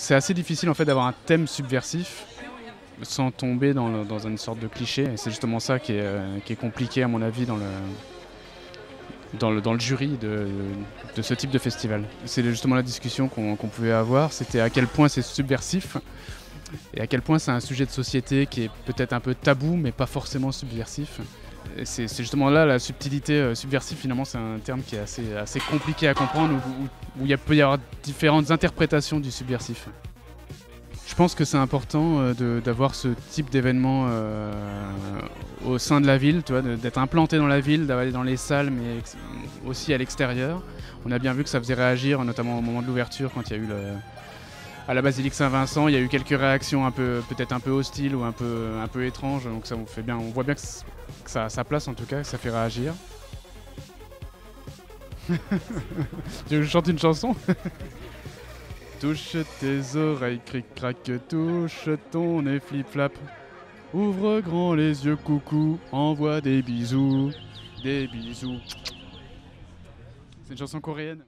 C'est assez difficile en fait d'avoir un thème subversif sans tomber dans une sorte de cliché. Et c'est justement ça qui est compliqué à mon avis dans le jury de ce type de festival. C'est justement la discussion qu'on pouvait avoir, c'était à quel point c'est subversif et à quel point c'est un sujet de société qui est peut-être un peu tabou mais pas forcément subversif. C'est justement là la subtilité subversive, finalement c'est un terme qui est assez compliqué à comprendre, où il peut y avoir différentes interprétations du subversif. Je pense que c'est important d'avoir ce type d'événement au sein de la ville, tu vois, d'être implanté dans la ville, d'aller dans les salles, mais aussi à l'extérieur. On a bien vu que ça faisait réagir, notamment au moment de l'ouverture, quand il y a eu à la basilique Saint-Vincent, il y a eu quelques réactions peut-être un peu hostiles ou un peu étranges, donc ça fait bien, on voit bien que ça a sa place en tout cas, que ça fait réagir. Tu veux que je chante une chanson? Touche tes oreilles, cric-crac, touche ton nez, flip-flap. Ouvre grand les yeux, coucou, envoie des bisous, des bisous. C'est une chanson coréenne.